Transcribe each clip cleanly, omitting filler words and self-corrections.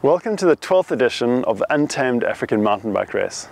Welcome to the 12th edition of the Untamed African Mountain Bike Race.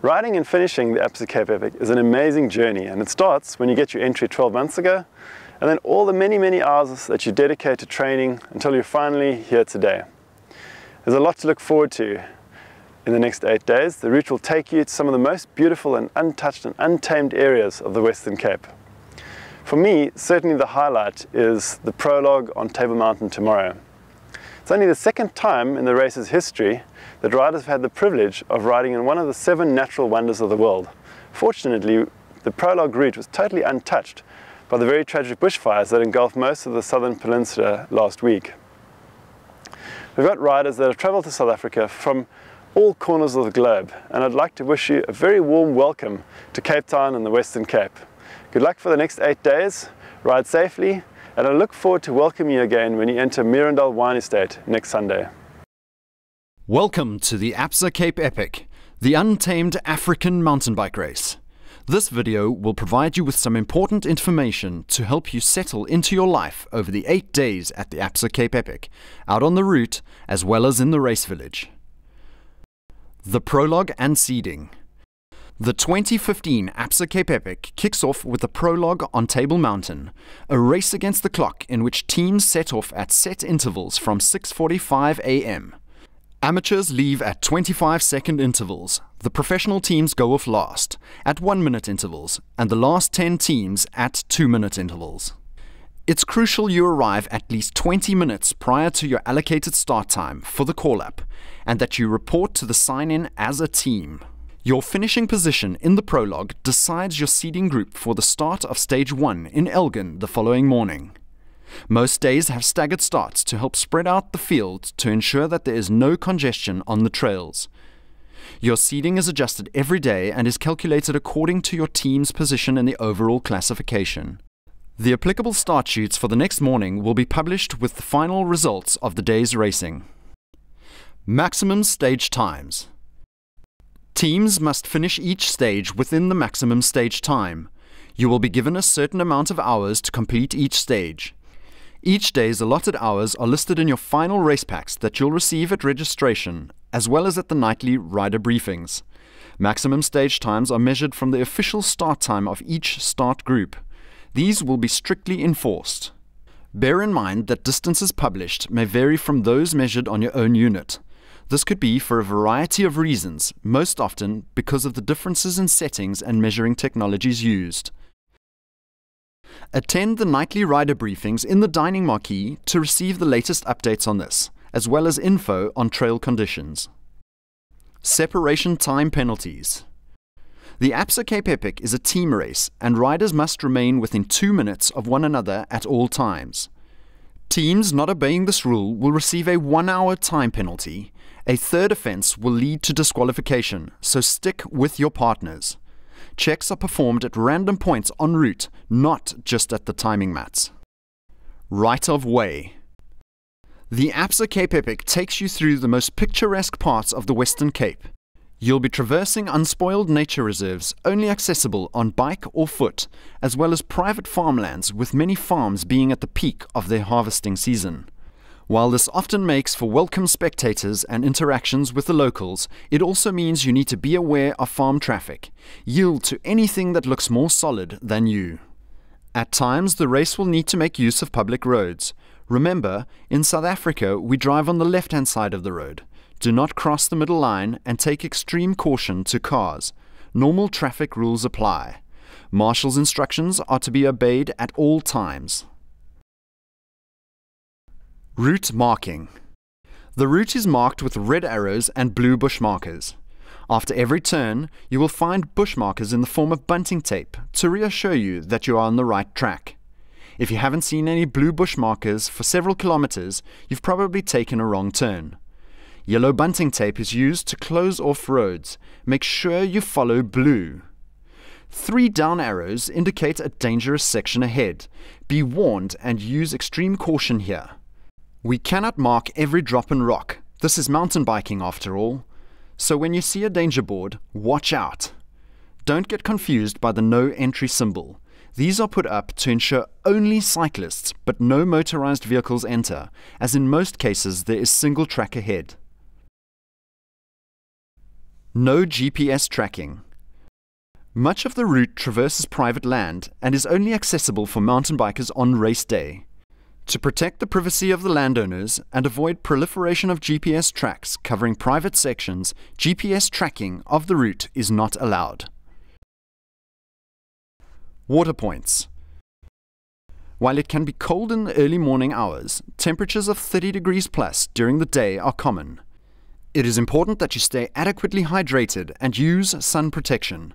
Riding and finishing the Absa Cape Epic is an amazing journey, and it starts when you get your entry 12 months ago, and then all the many hours that you dedicate to training until you're finally here today. There's a lot to look forward to in the next 8 days. The route will take you to some of the most beautiful and untouched and untamed areas of the Western Cape. For me, certainly the highlight is the prologue on Table Mountain tomorrow. It's only the second time in the race's history that riders have had the privilege of riding in one of the 7 natural wonders of the world. Fortunately, the prologue route was totally untouched by the very tragic bushfires that engulfed most of the southern peninsula last week. We've got riders that have travelled to South Africa from all corners of the globe, and I'd like to wish you a very warm welcome to Cape Town and the Western Cape. Good luck for the next 8 days, ride safely, and I look forward to welcoming you again when you enter Mirandal Wine Estate next Sunday. Welcome to the Absa Cape Epic, the Untamed African Mountain Bike Race. This video will provide you with some important information to help you settle into your life over the 8 days at the Absa Cape Epic, out on the route as well as in the race village. The prologue and seeding. The 2015 Absa Cape Epic kicks off with the prologue on Table Mountain, a race against the clock in which teams set off at set intervals from 6:45 a.m. Amateurs leave at 25-second intervals, the professional teams go off last, at 1-minute intervals, and the last 10 teams at 2-minute intervals. It's crucial you arrive at least 20 minutes prior to your allocated start time for the call-up, and that you report to the sign-in as a team. Your finishing position in the prologue decides your seeding group for the start of Stage 1 in Elgin the following morning. Most days have staggered starts to help spread out the field to ensure that there is no congestion on the trails. Your seeding is adjusted every day and is calculated according to your team's position in the overall classification. The applicable start sheets for the next morning will be published with the final results of the day's racing. Maximum stage times. Teams must finish each stage within the maximum stage time. You will be given a certain amount of hours to complete each stage. Each day's allotted hours are listed in your final race packs that you'll receive at registration, as well as at the nightly rider briefings. Maximum stage times are measured from the official start time of each start group. These will be strictly enforced. Bear in mind that distances published may vary from those measured on your own unit. This could be for a variety of reasons, most often because of the differences in settings and measuring technologies used. Attend the nightly rider briefings in the dining marquee to receive the latest updates on this, as well as info on trail conditions. Separation time penalties. The Absa Cape Epic is a team race, and riders must remain within 2 minutes of one another at all times. Teams not obeying this rule will receive a 1-hour time penalty. A third offence will lead to disqualification, so stick with your partners. Checks are performed at random points en route, not just at the timing mats. Right of way. The Absa Cape Epic takes you through the most picturesque parts of the Western Cape. You'll be traversing unspoiled nature reserves only accessible on bike or foot, as well as private farmlands with many farms being at the peak of their harvesting season. While this often makes for welcome spectators and interactions with the locals, it also means you need to be aware of farm traffic. Yield to anything that looks more solid than you. At times, the race will need to make use of public roads. Remember, in South Africa, we drive on the left-hand side of the road. Do not cross the middle line and take extreme caution to cars. Normal traffic rules apply. Marshal's instructions are to be obeyed at all times. Route marking. The route is marked with red arrows and blue bush markers. After every turn, you will find bush markers in the form of bunting tape to reassure you that you are on the right track. If you haven't seen any blue bush markers for several kilometers, you've probably taken a wrong turn. Yellow bunting tape is used to close off roads. Make sure you follow blue. 3 down arrows indicate a dangerous section ahead. Be warned and use extreme caution here. We cannot mark every drop and rock. This is mountain biking after all. So when you see a danger board, watch out. Don't get confused by the no entry symbol. These are put up to ensure only cyclists but no motorized vehicles enter, as in most cases there is single track ahead. No GPS tracking. Much of the route traverses private land and is only accessible for mountain bikers on race day. To protect the privacy of the landowners and avoid proliferation of GPS tracks covering private sections, GPS tracking of the route is not allowed. Water points. While it can be cold in the early morning hours, temperatures of 30 degrees plus during the day are common. It is important that you stay adequately hydrated and use sun protection.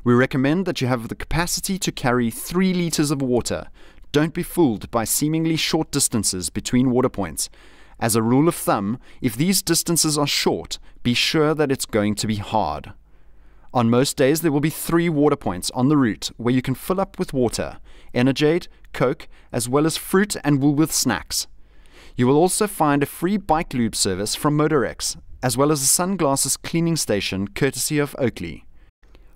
We recommend that you have the capacity to carry 3 liters of water. Don't be fooled by seemingly short distances between water points. As a rule of thumb, if these distances are short, be sure that it's going to be hard. On most days, there will be 3 water points on the route where you can fill up with water, Energade, Coke, as well as fruit and Woolworth snacks. You will also find a free bike lube service from Motorex, as well as a sunglasses cleaning station courtesy of Oakley.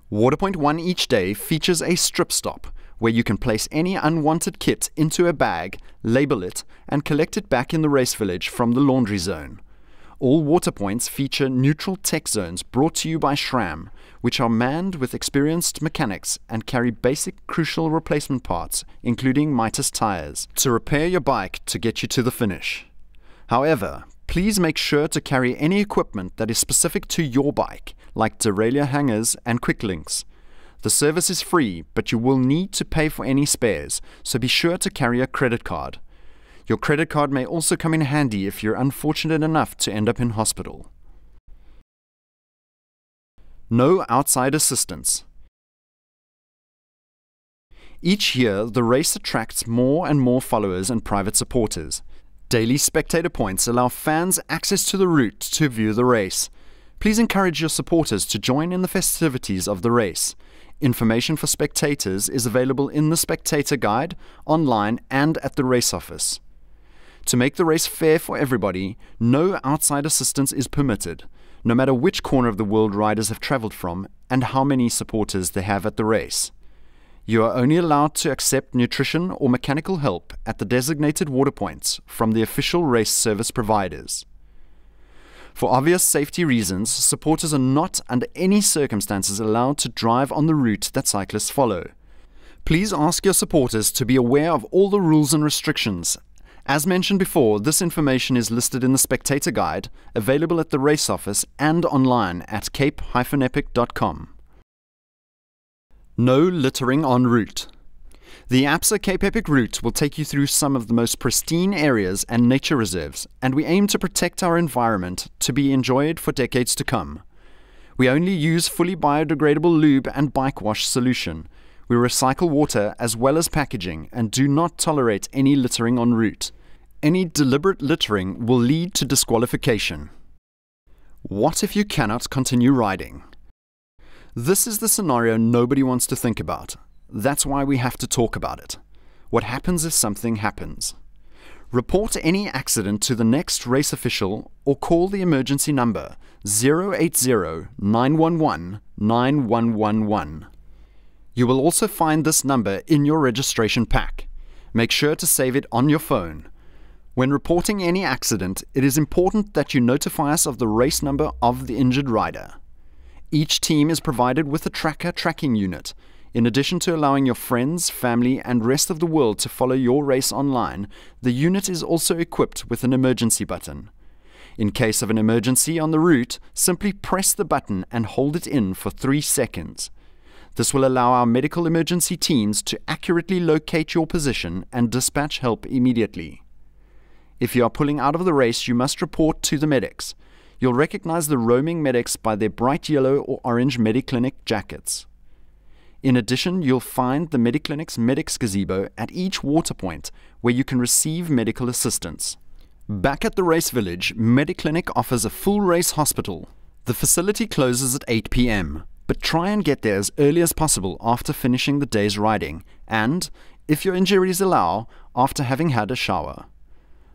Water point 1 each day features a strip stop, where you can place any unwanted kit into a bag, label it, and collect it back in the race village from the laundry zone. All water points feature neutral tech zones brought to you by SRAM, which are manned with experienced mechanics and carry basic crucial replacement parts, including Mitas tires, to repair your bike to get you to the finish. However, please make sure to carry any equipment that is specific to your bike, like derailleur hangers and quick links. The service is free, but you will need to pay for any spares, so be sure to carry a credit card. Your credit card may also come in handy if you're unfortunate enough to end up in hospital. No outside assistance. Each year, the race attracts more and more followers and private supporters. Daily spectator points allow fans access to the route to view the race. Please encourage your supporters to join in the festivities of the race. Information for spectators is available in the spectator guide, online and at the race office. To make the race fair for everybody, no outside assistance is permitted, no matter which corner of the world riders have travelled from and how many supporters they have at the race. You are only allowed to accept nutrition or mechanical help at the designated water points from the official race service providers. For obvious safety reasons, supporters are not under any circumstances allowed to drive on the route that cyclists follow. Please ask your supporters to be aware of all the rules and restrictions. As mentioned before, this information is listed in the Spectator Guide, available at the race office and online at cape-epic.com. No littering en route. The Absa Cape Epic route will take you through some of the most pristine areas and nature reserves, and we aim to protect our environment to be enjoyed for decades to come. We only use fully biodegradable lube and bike wash solution. We recycle water as well as packaging and do not tolerate any littering en route. Any deliberate littering will lead to disqualification. What if you cannot continue riding? This is the scenario nobody wants to think about. That's why we have to talk about it. What happens if something happens? Report any accident to the next race official or call the emergency number 080-911-9111. You will also find this number in your registration pack. Make sure to save it on your phone. When reporting any accident, it is important that you notify us of the race number of the injured rider. Each team is provided with a tracker tracking unit. In addition to allowing your friends, family, and rest of the world to follow your race online, the unit is also equipped with an emergency button. In case of an emergency on the route, simply press the button and hold it in for 3 seconds. This will allow our medical emergency teams to accurately locate your position and dispatch help immediately. If you are pulling out of the race, you must report to the medics. You'll recognize the roaming medics by their bright yellow or orange Mediclinic jackets. In addition, you'll find the Mediclinic's Medics Gazebo at each water point where you can receive medical assistance. Back at the race village, Mediclinic offers a full race hospital. The facility closes at 8 p.m, but try and get there as early as possible after finishing the day's riding and, if your injuries allow, after having had a shower.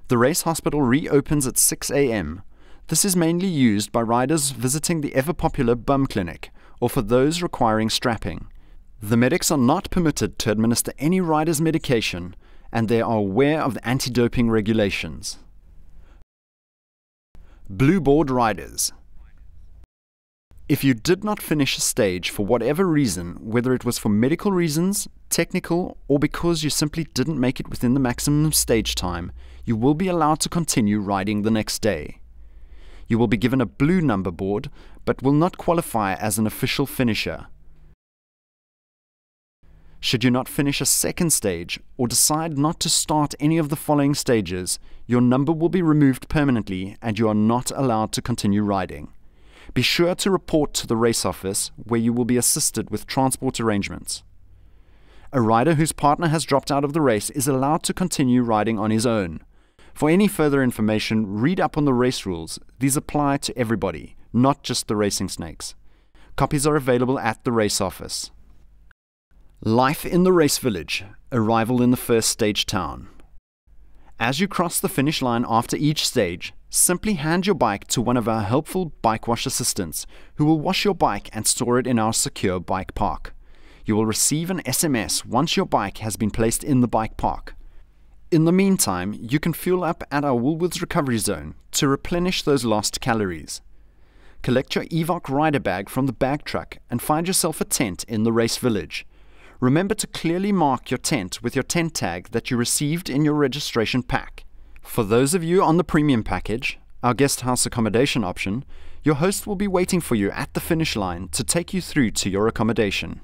The race hospital reopens at 6 a.m. This is mainly used by riders visiting the ever-popular bum clinic or for those requiring strapping. The medics are not permitted to administer any rider's medication, and they are aware of the anti-doping regulations. Blue board riders. If you did not finish a stage for whatever reason, whether it was for medical reasons, technical, or because you simply didn't make it within the maximum stage time, you will be allowed to continue riding the next day. You will be given a blue number board, but will not qualify as an official finisher. Should you not finish a second stage, or decide not to start any of the following stages, your number will be removed permanently and you are not allowed to continue riding. Be sure to report to the race office, where you will be assisted with transport arrangements. A rider whose partner has dropped out of the race is allowed to continue riding on his own. For any further information, read up on the race rules. These apply to everybody, not just the racing snakes. Copies are available at the race office. Life in the race village. Arrival in the first stage town. As you cross the finish line after each stage, simply hand your bike to one of our helpful bike wash assistants, who will wash your bike and store it in our secure bike park. You will receive an SMS once your bike has been placed in the bike park. In the meantime, you can fuel up at our Woolworths recovery zone to replenish those lost calories. Collect your EVOC rider bag from the bag truck and find yourself a tent in the race village. Remember to clearly mark your tent with your tent tag that you received in your registration pack. For those of you on the premium package, our guest house accommodation option, your host will be waiting for you at the finish line to take you through to your accommodation.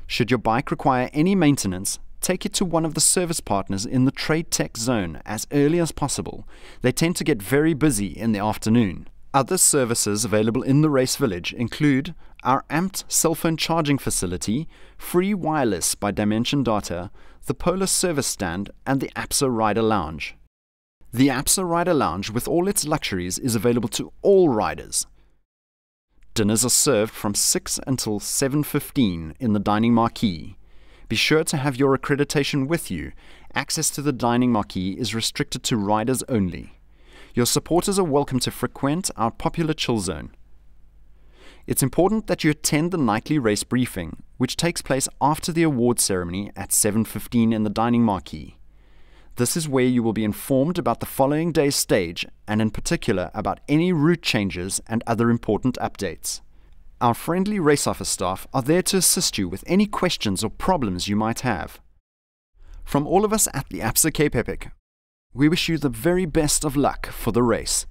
Should your bike require any maintenance, take it to one of the service partners in the trade tech zone as early as possible. They tend to get very busy in the afternoon. Other services available in the race village include our amped cell phone charging facility, free wireless by Dimension Data, the Polar Service Stand, and the Absa Rider Lounge. The Absa Rider Lounge, with all its luxuries, is available to all riders. Dinners are served from 6 until 7:15 in the dining marquee. Be sure to have your accreditation with you. Access to the dining marquee is restricted to riders only. Your supporters are welcome to frequent our popular chill zone. It's important that you attend the nightly race briefing, which takes place after the award ceremony at 7:15 in the dining marquee. This is where you will be informed about the following day's stage, and in particular about any route changes and other important updates. Our friendly race office staff are there to assist you with any questions or problems you might have. From all of us at the Absa Cape Epic, we wish you the very best of luck for the race.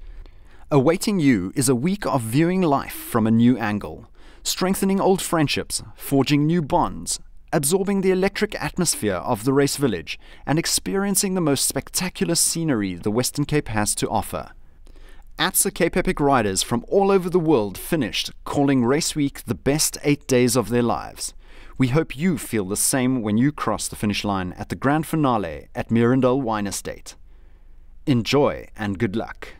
Awaiting you is a week of viewing life from a new angle, strengthening old friendships, forging new bonds, absorbing the electric atmosphere of the race village, and experiencing the most spectacular scenery the Western Cape has to offer. Absa Cape Epic riders from all over the world finished, calling Race Week the best 8 days of their lives. We hope you feel the same when you cross the finish line at the grand finale at Mirandale Wine Estate. Enjoy and good luck.